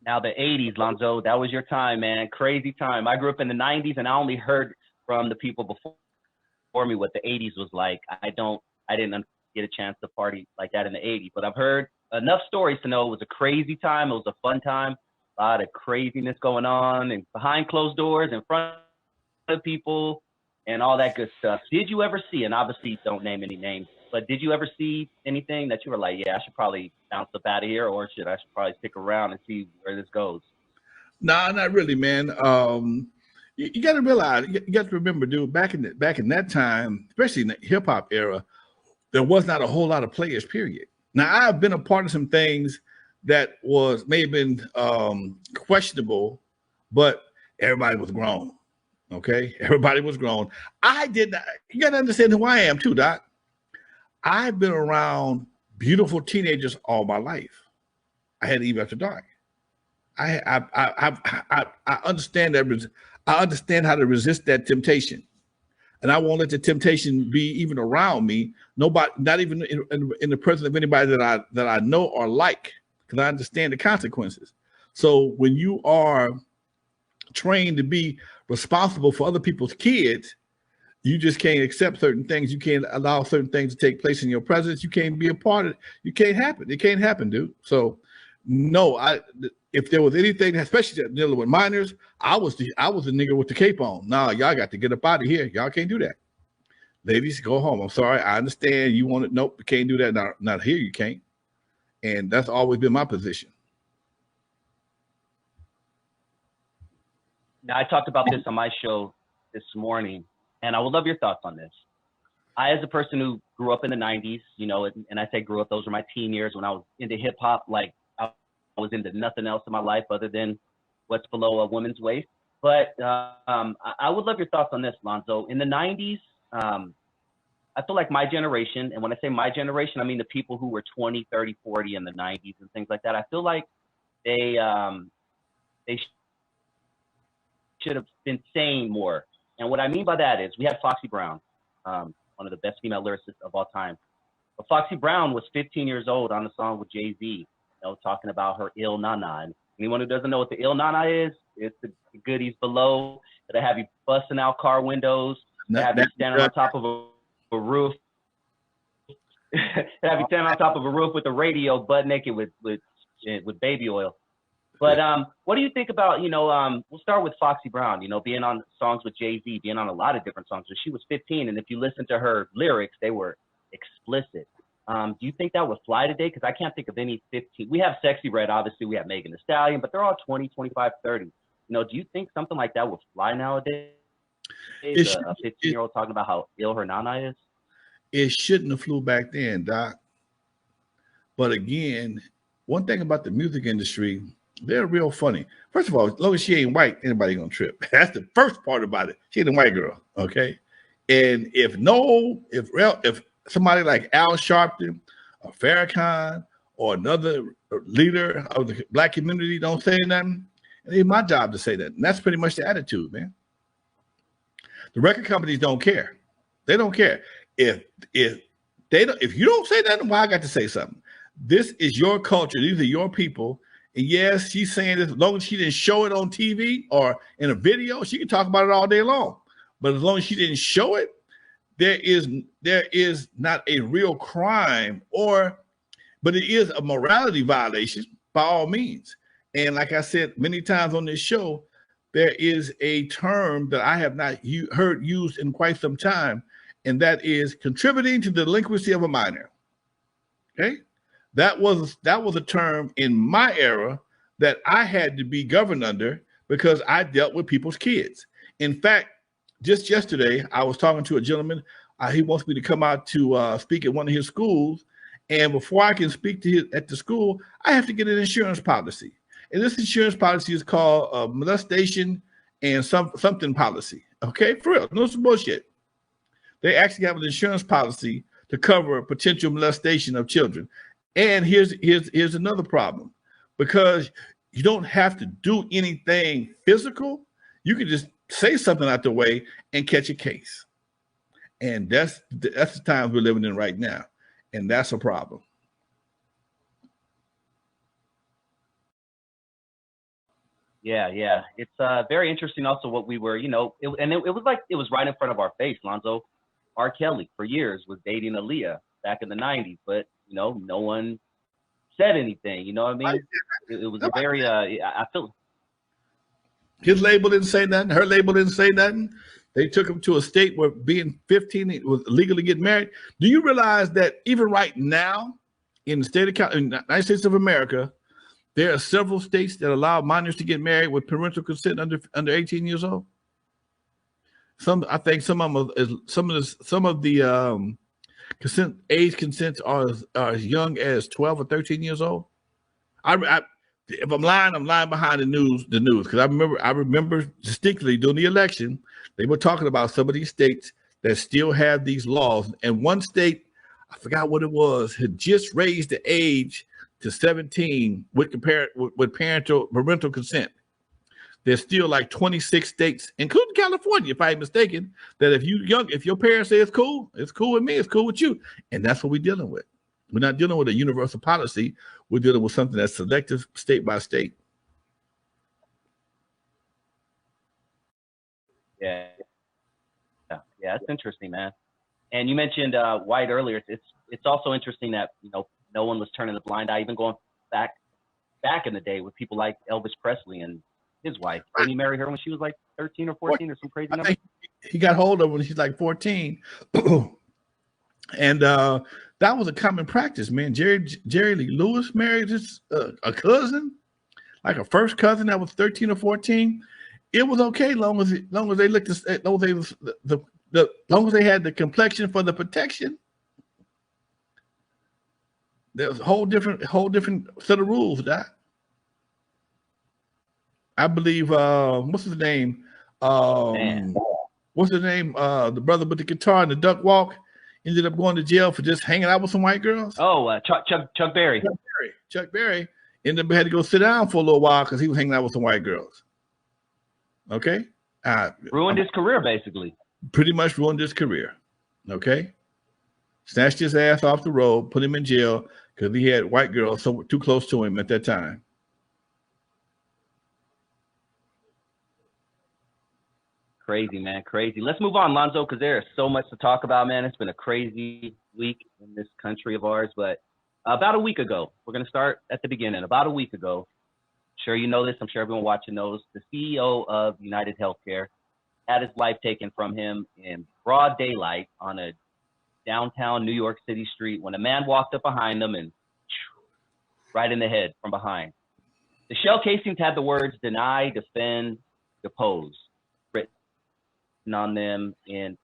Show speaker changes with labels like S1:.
S1: Now the 80s, Lonzo, that was your time, man. Crazy time. I grew up in the 90s, and I only heard from the people before me what the 80s was like. I didn't get a chance to party like that in the 80s, but I've heard enough stories to know it was a crazy time. It was a fun time. A lot of craziness going on and behind closed doors, in front of people, and all that good stuff. Did you ever see, and obviously don't name any names, but did you ever see anything that you were like, yeah, I should probably bounce up out of here, or I should probably stick around and see where this goes?
S2: Nah, not really, man. You got to realize, you got to remember, dude. Back in that time, especially in the hip hop era, there was not a whole lot of players. Period. Now, I've been a part of some things that may have been questionable, but everybody was grown. Okay, everybody was grown. I did not. You got to understand who I am too, Doc. I've been around beautiful teenagers all my life. I had Eve After Dark. I understand that. I understand how to resist that temptation, and I won't let the temptation be even around me. Nobody, not even in the presence of anybody that I know or like, because I understand the consequences. So when you are trained to be responsible for other people's kids, you just can't accept certain things. You can't allow certain things to take place in your presence. You can't be a part of it. You can't happen. It can't happen, dude. So no, if there was anything, especially dealing with minors, I was the nigga with the cape on. Nah, y'all got to get up out of here. Y'all can't do that. Ladies, go home. I'm sorry. I understand you want it. Nope, you can't do that. Not here. You can't. And that's always been my position.
S1: Now, I talked about this on my show this morning, and I would love your thoughts on this. I, as a person who grew up in the 90s, you know, and I say grew up, those were my teen years when I was into hip hop. Like, I was into nothing else in my life other than what's below a woman's waist. But I would love your thoughts on this, Lonzo. In the 90s, I feel like my generation, and when I say my generation, I mean the people who were 20, 30, 40 in the 90s and things like that. I feel like they should have been saying more. And what I mean by that is we had FOXY Brown, one of the best female lyricists of all time. But FOXY Brown was 15 years old on a song with Jay-Z, you know, talking about her ill nana. And anyone who doesn't know what the ill nana is, it's the goodies below that have you busting out car windows, that have you standing on top of a roof, that have you standing on top of a roof with a radio, butt naked with baby oil. But what do you think about, you know, we'll start with FOXY Brown, you know, being on songs with Jay-Z, being on a lot of different songs. But she was 15, and if you listen to her lyrics, they were explicit. Do you think that would fly today? Because I can't think of any 15. We have Sexy Red, obviously. We have Megan Thee Stallion, but they're all 20, 25, 30. You know, do you think something like that would fly nowadays? A 15-year-old talking about how ill her nana is?
S2: It shouldn't have flew back then, Doc. But again, one thing about the music industry, they're real funny. First of all, as long as she ain't white, anybody gonna trip. That's the first part about it. She ain't a white girl, okay? And if somebody like Al Sharpton or Farrakhan or another leader of the black community don't say nothing, it ain't my job to say that. And that's pretty much the attitude, man. The record companies don't care. They don't care. If you don't say nothing, well, I got to say something. This is your culture. These are your people. And yes, she's saying this, as long as she didn't show it on TV or in a video, she can talk about it all day long. But as long as she didn't show it, there is not a real crime, but it is a morality violation by all means. And like I said many times on this show, there is a term that I have not heard used in quite some time, and that is contributing to the delinquency of a minor. Okay? That was a term in my era that I had to be governed under because I dealt with people's kids. In fact, just yesterday, I was talking to a gentleman. He wants me to come out to speak at one of his schools. And before I can speak at the school, I have to get an insurance policy. And this insurance policy is called molestation and something policy. Okay, for real, no some bullshit. They actually have an insurance policy to cover potential molestation of children. And here's another problem, because you don't have to do anything physical. You can just say something out the way and catch a case. And that's the times we're living in right now. And that's a problem.
S1: Yeah, yeah. It's very interesting also what we were, it was like it was right in front of our face, Lonzo. R. Kelly for years was dating Aaliyah back in the 90s, but no one said anything, you know what I mean? It was a very I feel
S2: His label didn't say nothing. Her label didn't say nothing. They took him to a state where being 15 it was illegal to get married. Do you realize that even right now in the state of in the United States of America, there are several states that allow minors to get married with parental consent under 18 years old? I think some of them, some of the age consents are as young as 12 or 13 years old. If I'm lying behind the news because I remember distinctly during the election they were talking about some of these states that still have these laws, and one state, I forgot what it was, had just raised the age to 17 with parental consent. There's still like 26 states, including California, if I'm mistaken, that if your parents say it's cool with me, it's cool with you, and that's what we're dealing with. We're not dealing with a universal policy. We're dealing with something that's selective state by state.
S1: yeah. Yeah, it's interesting, man. And you mentioned White earlier. It's also interesting that no one was turning a blind eye, even going back in the day with people like Elvis Presley and his wife. Didn't he marry her when she was like 13 or 14 or some crazy number?
S2: I think he got hold of her when she's like 14. And that was a common practice, man. Jerry Lee Lewis married his a cousin, like a first cousin that was 13 or 14. It was okay long as they looked as long as they was long as they had the complexion for the protection. There was a whole different set of rules. That I believe. What's his name? What's his name? The brother with the guitar and the duck walk ended up going to jail for just hanging out with some white girls.
S1: Oh, Chuck Berry.
S2: Chuck Berry ended up had to go sit down for a little while because he was hanging out with some white girls. Okay,
S1: ruined his career basically.
S2: Pretty much ruined his career. Okay, snatched his ass off the road, put him in jail because he had white girls too close to him at that time.
S1: Crazy, man, crazy. Let's move on, Lonzo, because there is so much to talk about, man. It's been a crazy week in this country of ours. But about a week ago, we're going to start at the beginning. About a week ago, I'm sure you know this, I'm sure everyone watching knows, the CEO of United Healthcare had his life taken from him in broad daylight on a downtown New York City street when a man walked up behind them and right in the head from behind. The shell casings had the words "deny, defend, depose" written on them in